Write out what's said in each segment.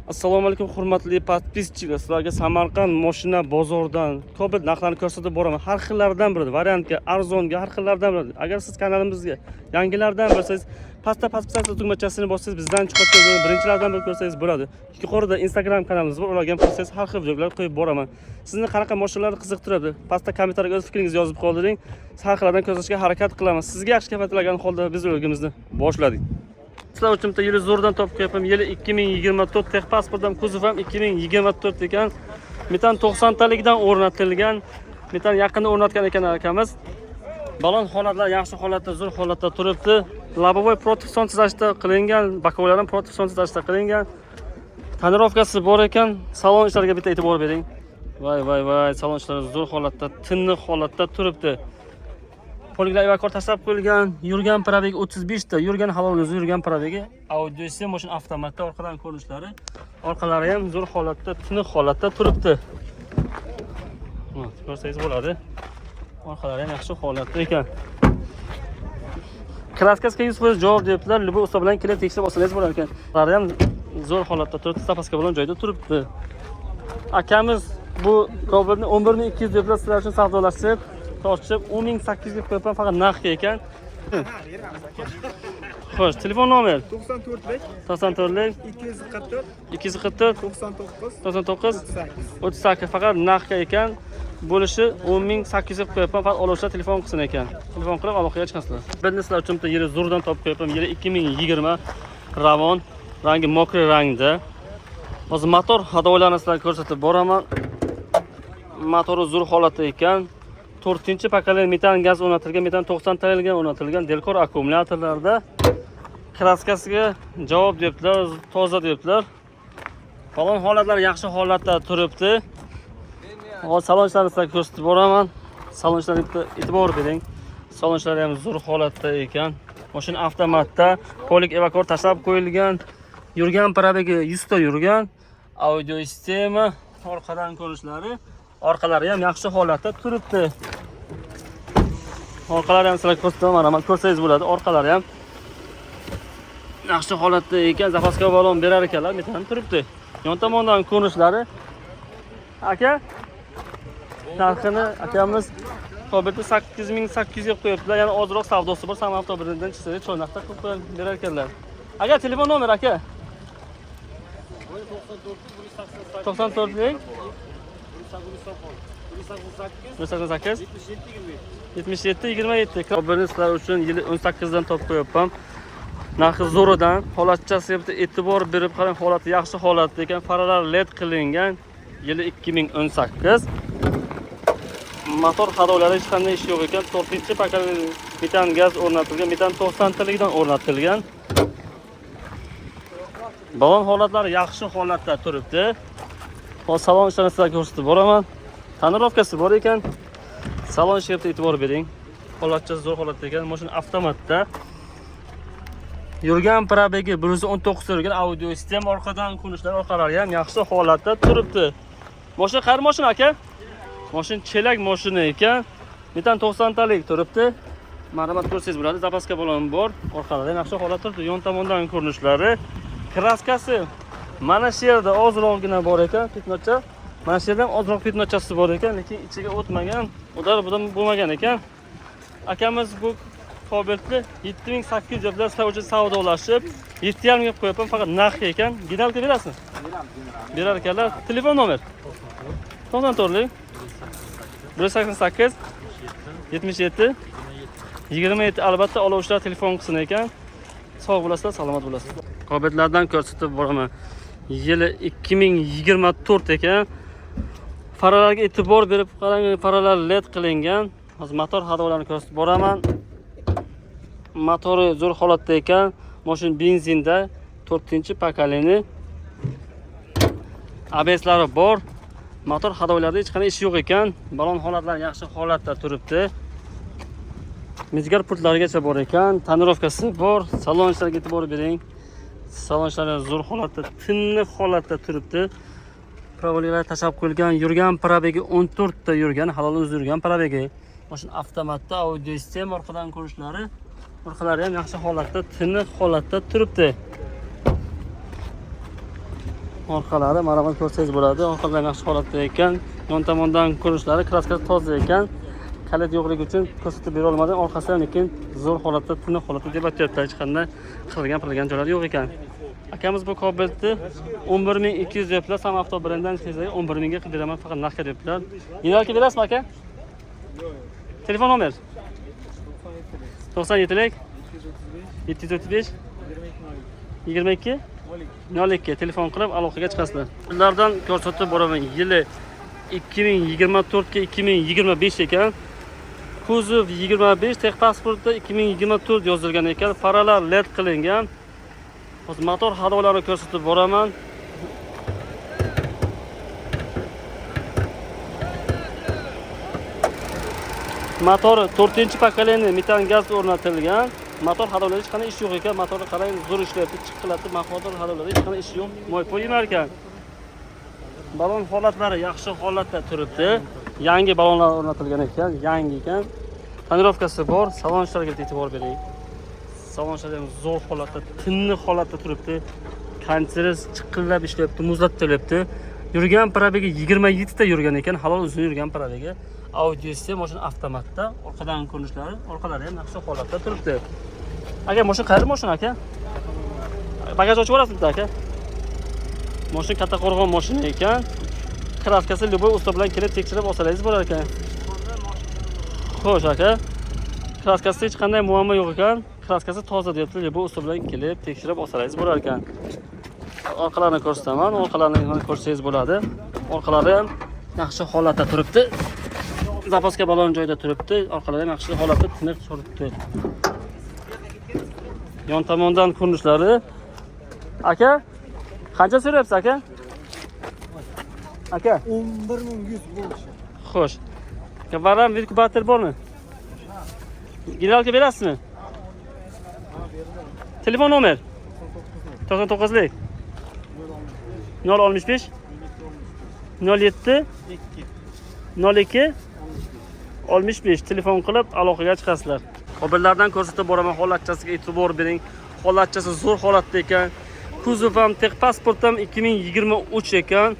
Assalomu alaykum hurmatli podpischilar. Sizlarga Samarqand mashina bozoridan ko'p narxlarni ko'rsatib boraman. Har xillaridan bo'ladi, variantga, arzonga, har xillaridan bo'ladi. Agar siz kanalimizga yangilardan bo'lsangiz, pastda podpisatsiya tugmachasini bossangiz, bizdan chiqib kelgan birinchilardan bo'lib ko'rsangiz bo'ladi. Yuqorida Instagram kanalimiz bor, ularga ham qo'ysangiz har xil videolar qo'yib boraman. Sizni qanaqa mashinalarni qiziqtiradi? Pastda kommentariyga o'z fikringizni yozib qoldiring. Har xillardan ko'rsatishga harakat qilamiz. Sizga yaxshi kayfiyatlagan holda biz o'rgimizni boshladik. Sizlar uchun bitta yili zo'rdan topib qo'yapman. Yili 2024, tex pasportim kuzovi ham 2024 ekan. Metan 90 talikdan o'rnatilgan. Metan yaqinda o'rnatgan ekan akamiz. Balon holatlar yaxshi holatda, zo'r holatda turibdi. Lobovoy proteksion tizashda qilingan, bakovlar ham proteksion tizashda qilingan. Tonirovkasi bor ekan. Salon ishlariga bitta e'tibor bering. Voy, salon ishlari zo'r holatda, tiniq holatda turibdi. Poliglar evakor tashlab qo'yilgan, yurgan probegi 35 ta, yurgan halol o'zi yurgan probegi, audio sistem, mashina avtomatda, orqadan ko'rinishlari, orqalari ham zo'r holatda, tiniq holatda turibdi. Mana ko'rsangiz bo'ladi. Orqalari ham yaxshi holatda ekan. Kraskasiga 100% javob deyaptilar. Libo usta bilan kelib tekshirib olsangiz bo'lar ekan. Ular ham zo'r holatda turibdi, zapaska bilan joyda turibdi. Akamiz bu Cobalt 11200 deb sizlar uchun savdolashib tortishib 10800 ga qo'yib faqat narxga ekan. Xo'sh, telefon nomer 94lik 244 99 38 faqat narxga ekan. Bo'lishi 10800 ga qo'yib faqat oluvchilar telefon qilsin ekan. Telefon qilib aloqaga chiqasizlar. Bizneslar uchun bitta yili zo'rdan topib qo'yibman. Yili 2020 Ravon, rangi mokri rangda. Hozir motor hadovalarni sizlarga ko'rsatib boraman. Motori zo'r holatda ekan. 4-pokoleniya metan gaz o'rnatilgan, metan 90 tarilgan o'rnatilgan Delcor akkumulyatorlarda. Kraskasiga javob deyaptilar, toza deyaptilar. Falon holatlar yaxshi holatda turibdi. Hozir salon ishlarini sizlarga ko'rsatib boraman. Salon ishlariga e'tibor bering. Salon ishlari ham zo'r holatda ekan. Mashina avtomatda, polik evakor tashlab qo'yilgan, yurgan probegi 100 ta yurgan, audio sistemi, orqadan ko'rishlari, orqalari ham yaxshi holatda turibdi. Orqalari ham sizlarga ko'rsataman, ko'rsangiz bo'ladi. Orqalari ham yaxshi holatda ekan, zapaska balon berar ekanlar, metan turibdi. Yon tomondan ko'rinishlari. Aka, narxini akamiz Cobalt 8800 ga qo'yibdilar. Ya'ni ozroq savdosi bor. Sam avtomobildan chiqsa, cho'naqda qilib berar ekanlar. Aka, telefon nomer aka? 94lik 188 77 27. Abonentlar uchun yili 18 dan topib qo'yapman. Narxi zo'ridan, holatchasiga bitta e'tibor berib qarang, holati yaxshi holatda ekan. Faralar LED qilingan. Yili 2018. Motor hadolari hech qanday ish yo'q ekan. 4-pokoleniya metan gaz o'rnatilgan, metan 90 talikdan o'rnatilgan. Balon holatlari yaxshi holatda turibdi. Hozir salon ishlarini sizlarga ko'rsatib boraman. Tonirovkasi bor ekan. Salon ishiga e'tibor bering. Holatchasi zo'r holatda ekan. Mashina avtomatda. Yurgan probegi 119 ta yurgan, audio sistem, orqadan ko'rinishlar, orqalari ham yaxshi holatda turibdi. Mashina qaysi mashina aka? Mashina chelak mashina ekan. Metan 90 talik turibdi. Ma'lumot ko'rsangiz bo'ladi. Zapaska balon bor. Orqalari ham yaxshi holatda turibdi. Yon tomondan ko'rinishlari. Kraskasi mana shu yerda ozroqgina bor ekan, fitnocha. Mana shu yerda ham ozroq fitnochasi bor ekan, lekin ichiga o'tmagan, udar budan bo'lmagan ekan. Akamiz bu Cobaltni 7800 deb sizlar uchun savdolashib 7,5 ga qo'yapman, faqat narxga ekan. Ginalka berasizmi? Berar ekanlar. Telefon nomer 94lik 188 77 27. Albatta oluvchilar telefon qilsin ekan. Sog' bo'lasizlar, salomat bo'lasizlar. Cobaltlardan ko'rsatib boraman. Yili 2024 ekan. Faralarga e'tibor berib qarang, faralar LED qilingan. Hozir motor hadolarini ko'rsatib boraman. Motori zo'r holatda ekan. Mashina benzinda 4-pokoleniya. ABSlari bor. Motor hadovalarida hech qanday ish yo'q ekan. Balon holatlari yaxshi holatda turibdi. Mizgar pultlarigacha bor ekan. Tonirovkasi bor. Salon ishlariga e'tibor bering. Salon ishlari zo'r holatda, tiniq holatda turibdi. Provoliklar tashab qo'yilgan, yurgan probegi 14 ta yurgan, halol o'zi yurgan probegi. Mashina avtomatda, audio sistem, orqadan ko'rishlari, orqalari ham yaxshi holatda, tiniq holatda turibdi. Orqalari mana bu ko'rsangiz bo'ladi. Orqalar yaxshi holatda ekan. Yon tomondan ko'rishlari kraskasi toza ekan. Kalit yo'qligi uchun ko'rsatib bera olmadim. Orqasi ham lekin zo'r holatda, tiniq holatda deb aytyapti. Hech qanday qilgan joylari yo'q ekan. Akamiz bu Cobeltni 11200 deblar, Sam Avto brendidan tezagi 11000 ga qilib beraman, faqat naqd deblar. Yo'lga berasizmi aka? Telefon nomer 97lik 735 22 02 telefon qilib aloqaga chiqasizlar. Ulardan ko'rsatib boraman. Yili 2024 ga 2025 ekan. Kuzov 25, texpasportda 2024 yozilgan ekan. Faralar LED qilingan. Hozir motor hadolarini ko'rsatib boraman. Motori 4-pokoleniya metan gaz o'rnatilgan. Motor hadolari hech qanday ish yo'q ekan. Motorni qarang, zo'r ishlayapti, chiqqilatib, motor hadolari hech qanday ish yo'q. Mo'y emas ekan. Balon holatlari yaxshi holatda turibdi. Yangi balonlar o'rnatilgan ekan, yangi ekan. Tonirovkasi bor, salonlarga e'tibor bering. Salonlar ham zo'r holatda, tiniq holatda turibdi. Konserts chiqqillab ishlayapti, muzlattiryapti. Yurgan probegi 27 ta yurgan ekan, halol uzun yurgan probegi. Audio sistem mashina avtomatda, orqadan ko'rinishlari, orqalari ham yaxshi holatda turibdi. Aka, mashina qayerda mashina aka? Bagaj ochib olasizmi aka? Mashina katta qo'rg'on mashina ekan. Kraskasi любой usta bilan kelib tekshirib olsangiz bo'lar ekan. Xo'sh aka. Kraskasida hech qanday muammo yo'q ekan. Kraskasi toza deyapti. Bu usta bilan kelib tekshirib olsangiz bo'lar ekan. Orqalarini ko'rsataman. Orqalarini ko'rsangiz bo'ladi. Orqalari ham yaxshi holatda turibdi. Zapaska balon joyida turibdi. Orqalari ham yaxshi holatda tiniq turibdi. Yon tomondan ko'rinishlari. Aka, qancha so'rayapsiz aka? Aka, 11100 bo'lishi. xo'sh. Varan inkubator bormi? Generalga berasizmi? Telefon nomer 99lik 065 07 02 65 telefon qilib aloqaga chiqasizlar. Qobillardan ko'rsatib boraman, holatchasiga e'tibor bering. Holatchasi zo'r holatda ekan. Kuzov ham, texpasport ham 2023 ekan.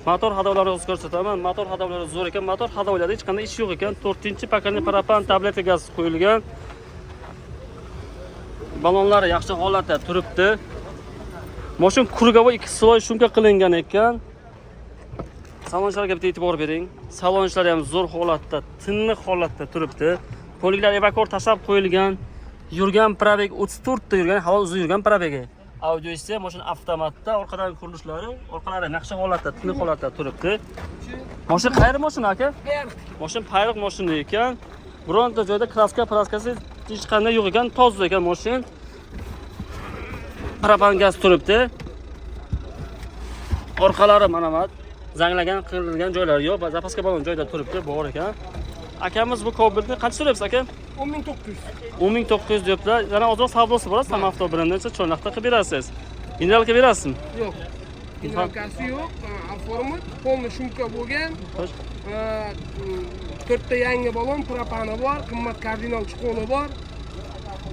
Motor hadolari ko'rsataman. Motor hadolari zo'r ekan. Motor hadolarida hech qanday ish yo'q ekan. 4-pokoleniya propan tabletka gaz qo'yilgan. Balonlari yaxshi holatda turibdi. Mashina kurgovoy 2 sloy shumka qilingan ekan. Salonlarga bitta e'tibor bering. Salonlar ham zo'r holatda, tiniq holatda turibdi. Poliklar evakor tashab qo'yilgan. Yurgan probeg 34 ta yurgan, halol uzun yurgan probegi. Audio esa mashina avtomatda, orqadan ko'rinishlari, orqalari yaxshi holatda, tiniq holatda turibdi. Mashina qayerda mashina aka? Mashina payriq mashina ekan. Bironta joyda kraskasi hech qanday yo'q ekan, toza ekan mashina. Propan gaz turibdi. Orqalari mana bu zanglagan, qirilgan joylari yo'q, zapaska balon joyda turibdi, bor ekan. Akamiz bu Cobeltni qancha so'rayapsiz aka? 10900. 10900 deblar. Yana ozroq savdosi bor, Sam Avto brendidan cho'naqda qilib berasiz. Generalga berasizmi? Yo'q. Generalkasi yo'q. Format polni shumka bo'lgan. Xo'sh. 4 ta yangi balon, propani bor, qimmat kardinal chiqoni bor.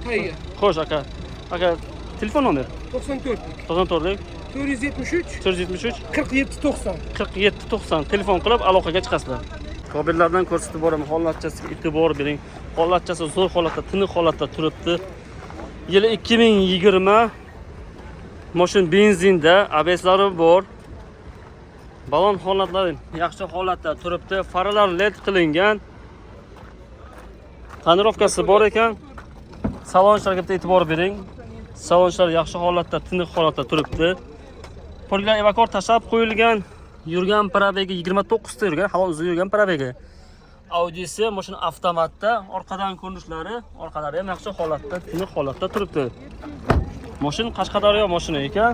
Tayyor. Xo'sh aka. Aka, telefon nomer 94lik 94lik 473 473 4790. 4790 telefon qilib aloqaga chiqasizlar. Kabellardan ko'rsatib boraman, holatchasiga e'tibor bering. Holatchasi zo'r holatda, tiniq holatda turibdi. Yili 2020. Mashina benzinda, ABSlari bor. Balon holatlari yaxshi holatda turibdi. Faralar LED qilingan. Tonirovkasi bor ekan. Salonlarga bitta e'tibor bering. Salonlar yaxshi holatda, tiniq holatda turibdi. Poliklar evakor tashab qo'yilgan. Yurgan probegi 29 ta yurgan, halol uzun yurgan probegi. Audisi mashina avtomatda, orqadan ko'rinishlari, orqalari ham yaxshi holatda, tiniq holatda turibdi. Mashina Qashqadaryo mashina ekan.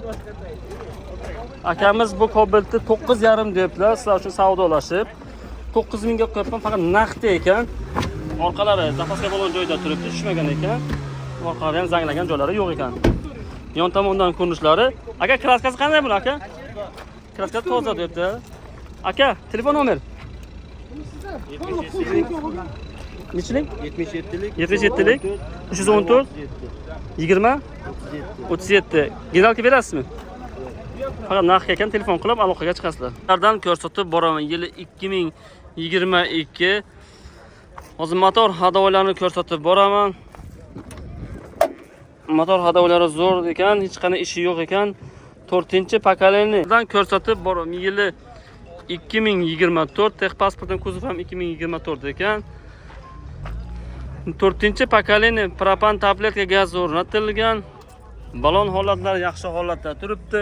Akamiz bu Cobeltni 9,5 deblar, sizlar uchun savdolashib 9000 ga qo'yapman, faqat naqd ekan. Orqalari zapaska balon joyida turibdi, tushmagan ekan. Orqalari ham zanglagan joylari yo'q ekan. Yon tomondan ko'rinishlari. Aka, kraskasi qanday bu aka? Kraskasi toza debdi. Aka, telefon nomer nechilik? 77lik 314 20 37. Generalga berasizmi? Faqat narxga ekan telefon qilib aloqaga chiqasizlar. Ulardan ko'rsatib boraman. Yili 2022. Hozir motor hadovalarni ko'rsatib boraman. Motor hadovalari zo'r ekan, hech qanday ishi yo'q ekan. 4-pokoleniyadan ko'rsatib boraman. Yili 2024, texpasportning kuzovi ham 2024 ekan. 4-pokoleniya propan tabletka gaz o'rnatilgan. Balon holatlari yaxshi holatda turibdi.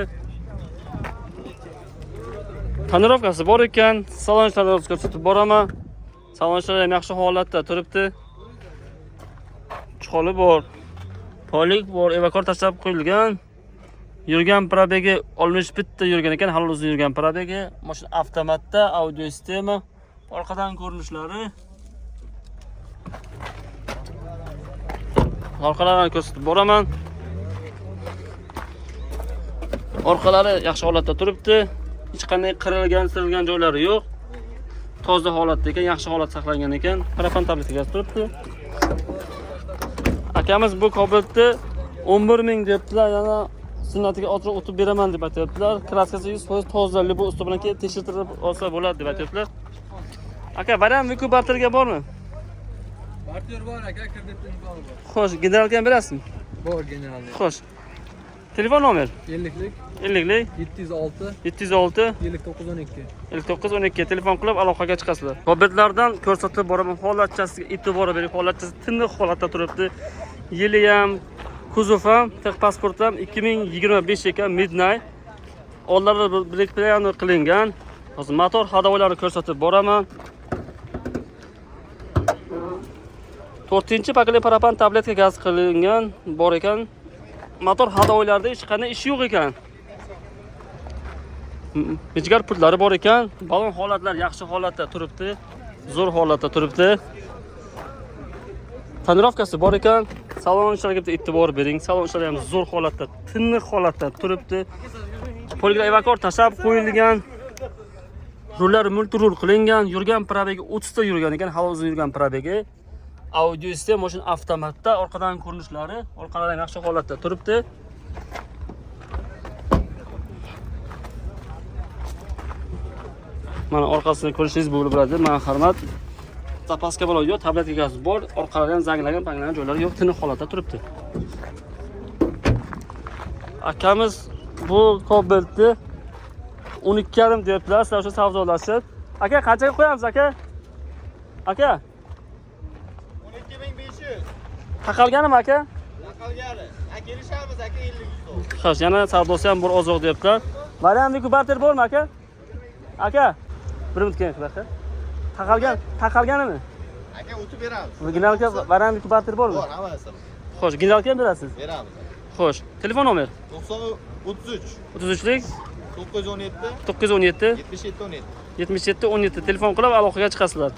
Tonirovkasi bor ekan, salonchilarni ko'rsatib boraman. Salonchilar ham yaxshi holatda turibdi. Chqoli bor, polik bor, evakor tashlab qo'yilgan. Yurgan probegi 60 bitta yurgan ekan, hali o'zi yurgan probegi. Mashina avtomatda, audio sistema, orqadan ko'rinishlari. Orqalarini ko'rsatib boraman. Orqalari yaxshi holatda turibdi. Hech qanday qirilgan, sirilgan joylari yo'q. Toza holatda ekan, yaxshi holat saqlangan ekan. Propan tabletkaga turibdi. Akamiz bu Cobalt'ni 11 ming debdilar, yana sunnatiga otroq o'tib beraman deb aytibdilar. Kraskasi 100% toza, bu usti bilan kelib tekshirtirib olsa bo'ladi deb aytibdilar. Aka, variant Vukubarterga bormi? Barter bor aka, kreditni imkoni bor. Xo'sh, generalga ham berasizmi? Bor generalni. Xo'sh. Telefon nomer? 50lik 50lik 706 706 5912. 5912 telefon qilib aloqaga chiqasizlar. Cobalt'lardan ko'rsatib boraman. Holatchasiga e'tibor bering. Holatchasi tiniq holatda turibdi. Yili ham, kuzov ham, texpasport ham 2025 ekan, midnight. Oldlarda break plan qilingan. Hozir motor hadovalari ko'rsatib boraman. 4-pokoleniya propan tabletka gaz qilingan bor ekan. Motor hadovalarida hech qanday ish yo'q ekan. Mijgar pullari bor ekan. Balon holatlari yaxshi holatda turibdi. Zo'r holatda turibdi. Tonirovkasi bor ekan. Salonchilarga e'tibor bering. Salonchilar ham zo'r holatda, tiniq holatda turibdi. Poliglar evakor tashlab qo'yilgan. Rullar multirul qilingan. Yurgan probegi 30 ta yurgan ekan, hali o'zi yurgan probegi. Audio sistem mashina avtomatda, orqadan ko'rinishlari, orqalar yaxshi holatda turibdi. Mana orqasini ko'rishingiz bo'ladi. Mana hurmat. Zapaska bo'ladi, yo'q, tabletka gaz bor, orqalari ham zanglagan, panglagan joylari yo'q, tiniq holatda turibdi. Akamiz bu Cobalt'ni 12,5 deyaptilar, sizlar o'sha savdolashib. Aka, qanchaga qo'yamiz aka? Aka, 12500. taqalganimi aka? Taqalgani. Kelishamiz aka 50 so'm. Xo'sh, yana savdosi ham bir ozoq deyaptilar. Variant Vukubarter bormi aka? Aka, bir minut keyin aka. Taqalganimi? Aka o'tib beramiz. Generalga variant Vukubarter bormi? Bor, hammasi. Xo'sh, generalga ham berasiz? Beramiz. Xo'sh, telefon nomer? 33 33lik 917 917 77 17. 77 17 telefon qilib aloqaga chiqasizlar.